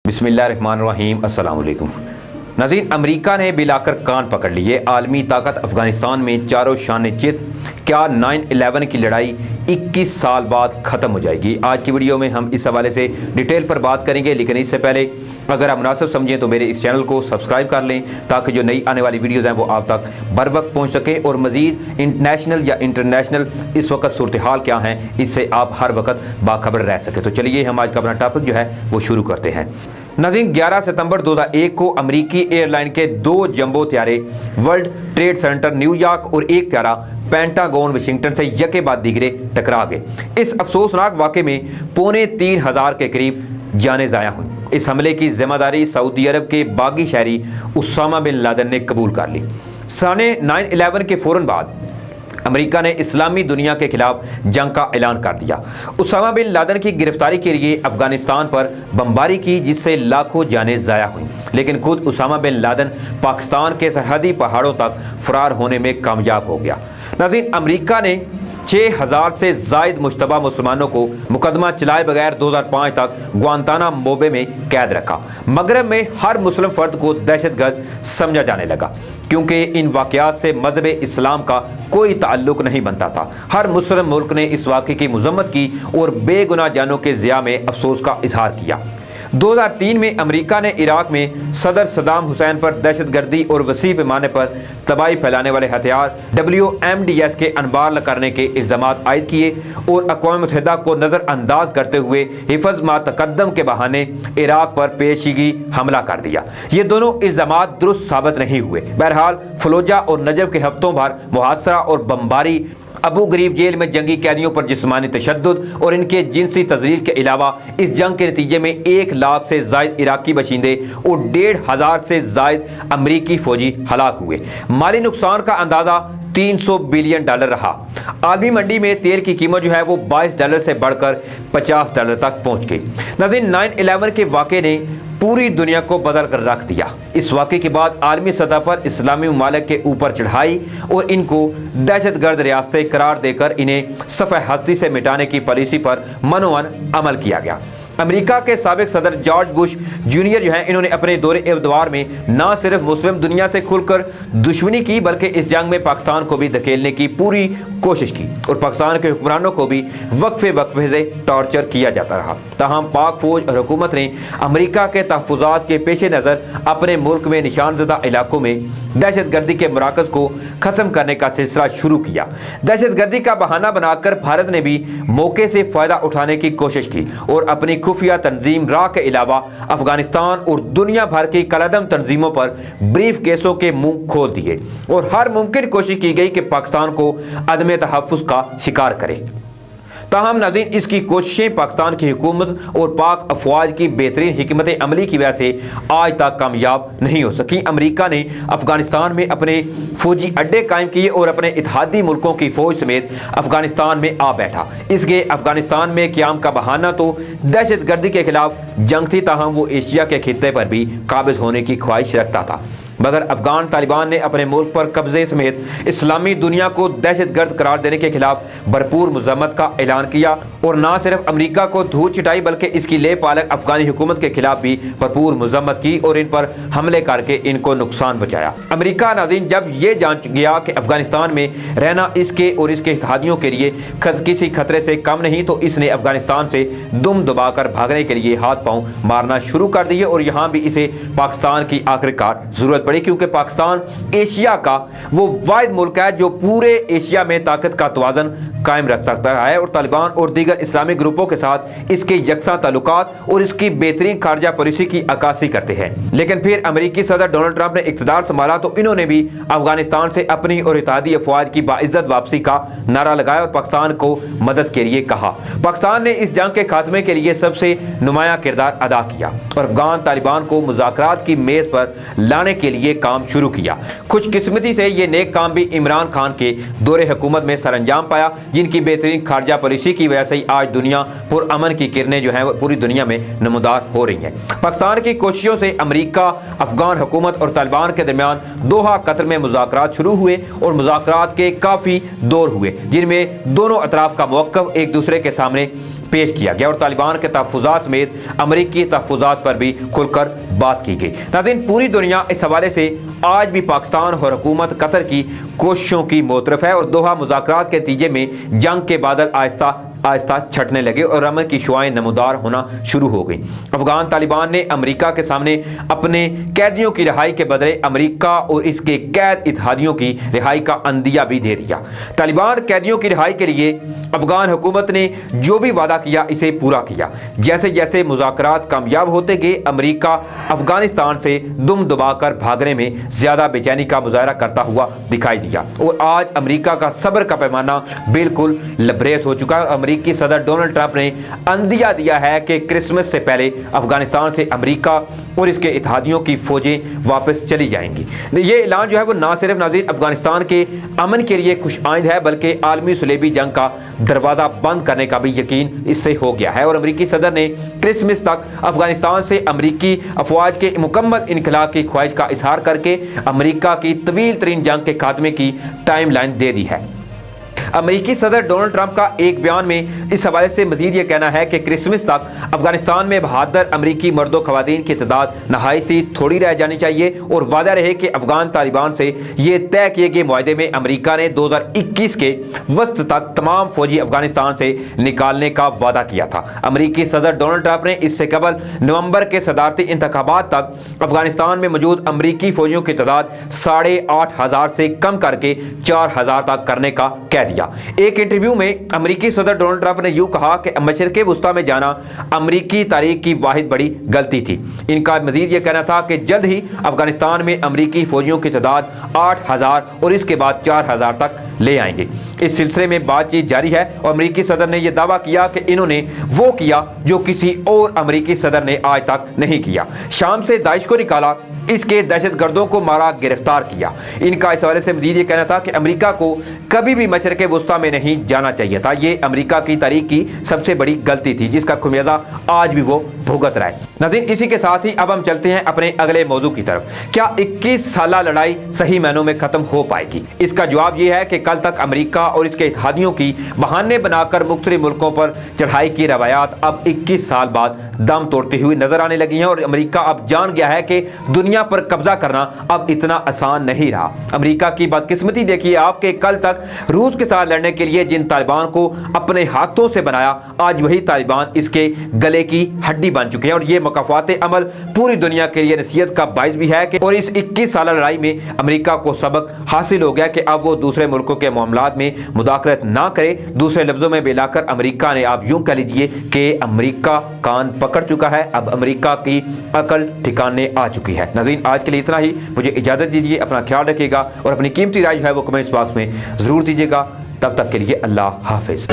بسم اللہ الرحمن الرحیم۔ السلام علیکم ناظرین، امریکہ نے بلا کر کان پکڑ لیے۔ عالمی طاقت افغانستان میں چاروں شان چت۔ کیا 9/11 کی لڑائی 21 سال بعد ختم ہو جائے گی؟ آج کی ویڈیو میں ہم اس حوالے سے ڈیٹیل پر بات کریں گے، لیکن اس سے پہلے اگر آپ مناسب سمجھیں تو میرے اس چینل کو سبسکرائب کر لیں تاکہ جو نئی آنے والی ویڈیوز ہیں وہ آپ تک بر وقت پہنچ سکیں، اور مزید نیشنل یا انٹرنیشنل اس وقت صورتحال کیا ہیں اس سے آپ ہر وقت باخبر رہ سکیں۔ تو چلیے ہم آج کا اپنا ٹاپک جو ہے وہ شروع کرتے ہیں۔ ناظرین، 11 ستمبر 2001 کو امریکی ایئر لائن کے 2 جمبو طیارے World Trade Center New York اور ایک طیارہ پینٹاگون واشنگٹن سے یکے بعد دیگرے ٹکرا گئے۔ اس افسوسناک واقعے میں 3500 کے قریب جانیں ضائع ہوئیں۔ اس حملے کی ذمہ داری سعودی عرب کے باغی شہری اسامہ بن لادن نے قبول کر لی۔ سنہ 9/11 کے فوراً بعد امریکہ نے اسلامی دنیا کے خلاف جنگ کا اعلان کر دیا۔ اسامہ بن لادن کی گرفتاری کے لیے افغانستان پر بمباری کی، جس سے لاکھوں جانیں ضائع ہوئیں، لیکن خود اسامہ بن لادن پاکستان کے سرحدی پہاڑوں تک فرار ہونے میں کامیاب ہو گیا۔ ناظرین، امریکہ نے 6000 سے زائد مشتبہ مسلمانوں کو مقدمہ چلائے بغیر 2005 تک گوانتانامو بے میں قید رکھا۔ مغرب میں ہر مسلم فرد کو دہشت گرد سمجھا جانے لگا، کیونکہ ان واقعات سے مذہب اسلام کا کوئی تعلق نہیں بنتا تھا۔ ہر مسلم ملک نے اس واقعے کی مذمت کی اور بے گناہ جانوں کے ضیاع میں افسوس کا اظہار کیا۔ 2003 میں امریکہ نے عراق میں صدر صدام حسین پر دہشت گردی اور وسیع پیمانے پر تباہی پھیلانے والے ہتھیار WMDs کے انبار کرنے کے الزامات عائد کیے، اور اقوام متحدہ کو نظر انداز کرتے ہوئے حفظ ما تقدم کے بہانے عراق پر پیشگی حملہ کر دیا۔ یہ دونوں الزامات درست ثابت نہیں ہوئے۔ بہرحال فلوجہ اور نجف کے ہفتوں بھر محاصرہ اور بمباری، ابو غریب جیل میں جنگی قیدیوں پر جسمانی تشدد اور ان کے جنسی تذلیل کے علاوہ اس جنگ کے نتیجے میں 1 لاکھ سے زائد عراقی باشندے اور 1500 سے زائد امریکی فوجی ہلاک ہوئے۔ مالی نقصان کا اندازہ $300 بلین رہا۔ عالمی منڈی میں تیل کی قیمت جو ہے وہ $22 سے بڑھ کر $50 تک پہنچ گئی۔ ناظرین، 9/11 کے واقعے نے پوری دنیا کو بدل کر رکھ دیا۔ اس واقعے کے بعد عالمی سطح پر اسلامی ممالک کے اوپر چڑھائی اور ان کو دہشت گرد ریاستیں قرار دے کر انہیں صفحہ ہستی سے مٹانے کی پالیسی پر منوعن عمل کیا گیا۔ امریکہ کے سابق صدر جارج بش جونیئر جو ہیں، انہوں نے اپنے دور ادوار میں نہ صرف مسلم دنیا سے کھل کر دشمنی کی، بلکہ اس جنگ میں پاکستان کو بھی دھکیلنے کی پوری کوشش کی، اور پاکستان کے حکمرانوں کو بھی وقفے سے ٹارچر کیا جاتا رہا۔ تاہم پاک فوج اور حکومت نے امریکہ کے تحفظات کے پیش نظر اپنے ملک میں نشان زدہ علاقوں میں دہشت گردی کے مراکز کو ختم کرنے کا سلسلہ شروع کیا۔ دہشت گردی کا بہانہ بنا کر بھارت نے بھی موقع سے فائدہ اٹھانے کی کوشش کی، اور اپنی خفیہ تنظیم را کے علاوہ افغانستان اور دنیا بھر کی کالعدم تنظیموں پر بریف کیسوں کے منہ کھول دیے، اور ہر ممکن کوشش کی گئی کہ پاکستان کو عدم تحفظ کا شکار کرے۔ تاہم ناظرین، اس کی کوششیں پاکستان کی حکومت اور پاک افواج کی بہترین حکمت عملی کی وجہ سے آج تک کامیاب نہیں ہو سکی۔ امریکہ نے افغانستان میں اپنے فوجی اڈے قائم کیے اور اپنے اتحادی ملکوں کی فوج سمیت افغانستان میں آ بیٹھا۔ اس کے افغانستان میں قیام کا بہانہ تو دہشت گردی کے خلاف جنگ تھی، تاہم وہ ایشیا کے خطے پر بھی قابض ہونے کی خواہش رکھتا تھا۔ مگر افغان طالبان نے اپنے ملک پر قبضے سمیت اسلامی دنیا کو دہشت گرد قرار دینے کے خلاف بھرپور مذمت کا اعلان کیا، اور نہ صرف امریکہ کو دھول چٹائی بلکہ اس کی لے پالک افغانی حکومت کے خلاف بھی بھرپور مذمت کی، اور ان پر حملے کر کے ان کو نقصان پہنچایا۔ امریکہ ناظرین جب یہ جان گیا کہ افغانستان میں رہنا اس کے اور اس کے اتحادیوں کے لیے کسی خطرے سے کم نہیں، تو اس نے افغانستان سے دم دبا کر بھاگنے کے لیے ہاتھ پاؤں مارنا شروع کر دیے، اور یہاں بھی اسے پاکستان کی آخرکار ضرورت پڑی، کیونکہ پاکستان ایشیا کا وہ واحد ملک ہے جو پورے ایشیا میں طاقت کا توازن قائم رکھ سکتا ہے، اور طالبان اور دیگر اسلامی گروپوں کے ساتھ اس کے یکساں تعلقات اور اس کی بہترین خارجہ پالیسی کی عکاسی کرتے ہیں۔ لیکن پھر امریکی صدر ڈونلڈ ٹرمپ نے اقتدار سنبھالا تو انہوں نے بھی افغانستان سے اپنی اور اتحادی افواج کی باعزت واپسی کا نعرہ لگایا اور پاکستان کو مدد کے لیے کہا۔ پاکستان نے اس جنگ کے خاتمے کے لیے سب سے نمایاں کردار ادا کیا، اور افغان طالبان کو مذاکرات کی میز پر لانے کے لیے کام شروع کیا۔ خوش قسمتی سے یہ نیک کام بھی عمران خان کے دور حکومت میں سر انجام پایا، جن کی بہترین خارجہ پالیسی کی وجہ سے آج دنیا پرامن کی کرنیں جو ہیں وہ پوری دنیا میں نمودار ہو رہی ہیں۔ پاکستان کی کوششوں سے امریکہ، افغان حکومت اور طالبان کے درمیان دوحہ قطر میں مذاکرات شروع ہوئے اور مذاکرات کے کافی دور ہوئے، جن میں دونوں اطراف کا موقف ایک دوسرے کے سامنے پیش کیا گیا اور طالبان کے تحفظات سمیت امریکی تحفظات پر بھی کھل کر بات کی گئی۔ ناظرین، پوری دنیا اس حوالے سے آج بھی پاکستان اور حکومت قطر کی کوششوں کی معترف ہے اور دوحہ مذاکرات کے نتیجے میں جنگ کے بادل آہستہ آہستہ چھٹنے لگے اور امن کی شعائیں نمودار ہونا شروع ہو گئیں۔ افغان طالبان نے امریکہ کے سامنے اپنے قیدیوں کی رہائی کے بدلے امریکہ اور اس کے قید اتحادیوں کی رہائی کا عندیہ بھی دے دیا۔ طالبان قیدیوں کی رہائی کے لیے افغان حکومت نے جو بھی وعدہ کیا اسے پورا کیا۔ جیسے جیسے مذاکرات کامیاب ہوتے گئے، امریکہ افغانستان سے دم دبا کر بھاگنے میں زیادہ بے چینی کا مظاہرہ کرتا ہوا دکھائی دیا اور آج امریکہ کا صبر کا پیمانہ بالکل لبریز ہو چکا ہے۔ امریکی صدر ڈونلڈ ٹرمپ نے عندیہ دیا ہے کہ کرسمس سے پہلے افغانستان سے امریکہ اور اس کے اتحادیوں کی فوجیں واپس چلی جائیں گی۔ یہ اعلان جو ہے وہ نہ صرف ناظرین افغانستان کے امن کے لیے خوش آئند ہے، بلکہ عالمی صلیبی جنگ کا دروازہ بند کرنے کا بھی یقین اس سے ہو گیا ہے اور امریکی صدر نے کرسمس تک افغانستان سے امریکی افواج کے مکمل انخلاء کی خواہش کا اظہار کر کے امریکہ کی طویل ترین جنگ کے خاتمے کی ٹائم لائن دے دی ہے۔ امریکی صدر ڈونلڈ ٹرمپ کا ایک بیان میں اس حوالے سے مزید یہ کہنا ہے کہ کرسمس تک افغانستان میں بہادر امریکی مرد و خواتین کی تعداد نہایت ہی تھوڑی رہ جانی چاہیے اور واضح رہے کہ افغان طالبان سے یہ طے کیے گئے معاہدے میں امریکہ نے 2021 کے وسط تک تمام فوجی افغانستان سے نکالنے کا وعدہ کیا تھا۔ امریکی صدر ڈونلڈ ٹرمپ نے اس سے قبل نومبر کے صدارتی انتخابات تک افغانستان میں موجود امریکی فوجیوں کی تعداد 8,500 سے کم کر کے 4,000 تک کرنے کا کہہ دیا۔ ایک انٹرویو میں امریکی صدر ڈونلڈ ٹرمپ نے یوں کہا کہ مشرق وسطیٰ میں جانا امریکی تاریخ کی واحد بڑی غلطی تھی۔ ان کا مزید یہ کہنا تھا کہ جلد ہی افغانستان میں امریکی فوجیوں کی تعداد 8,000 اور اس کے بعد 4,000 تک لے آئیں گے۔ اس سلسلے میں بات چیت جاری ہے اور امریکی صدر نے یہ دعویٰ کیا کہ انہوں نے وہ کیا جو کسی اور امریکی صدر نے آج تک نہیں کیا۔ شام سے داعش کو نکالا، اس کے دہشت گردوں کو مارا، گرفتار کیا۔ ان کا اس حوالے سے مزید یہ کہنا تھا کہ امریکہ کو کبھی بھی مشرق وسطیٰ میں نہیں جانا چاہیے تھا۔ یہ امریکہ کی تاریخ کی سب سے بڑی غلطی تھی جس کا خمیازہ آج بھی وہ بھگت رہا ہے۔ ناظرین، اسی کے ساتھ ہی اب ہم چلتے ہیں اپنے اگلے موضوع کی طرف۔ کیا 21 سالہ لڑائی صحیح معنوں میں ختم ہو پائے گی؟ اس کا جواب یہ ہے کہ کل تک امریکہ اور اس کے اتحادیوں کی بہانے بنا کر مختلف ملکوں پر چڑھائی کی روایات اب 21 سال بعد دم توڑتی ہوئی نظر آنے لگی ہیں اور امریکہ اب جان گیا ہے کہ دنیا پر قبضہ کرنا اب اتنا آسان نہیں رہا۔ امریکہ کی بدقسمتی دیکھیے آپ کہ کل تک روس کے ساتھ لڑنے کے لیے جن طالبان کو اپنے ہاتھوں سے بنایا، آج وہی طالبان اس کے گلے کی ہڈی بن چکے ہیں اور یہ مکافات عمل پوری دنیا کے لیے نصیحت کا باعث بھی ہے کہ اور اس 21 سالہ لڑائی میں امریکہ کو سبق حاصل ہو گیا کہ اب وہ دوسرے ملکوں کے معاملات میں مداخلت نہ کرے۔ دوسرے لفظوں میں بلا کر امریکہ نے آپ یوں کہہ لیجئے کہ امریکہ کان پکڑ چکا ہے، اب امریکہ کی عقل ٹھکانے آ چکی ہے۔ ناظرین، آج کے لیے اتنا ہی، مجھے اجازت دیجیے، اپنا خیال رکھیے گا اور اپنی قیمتی رائے جو ہے وہ کمنٹس باکس میں ضرور دیجیے گا۔ تب تک کے لیے اللہ حافظ۔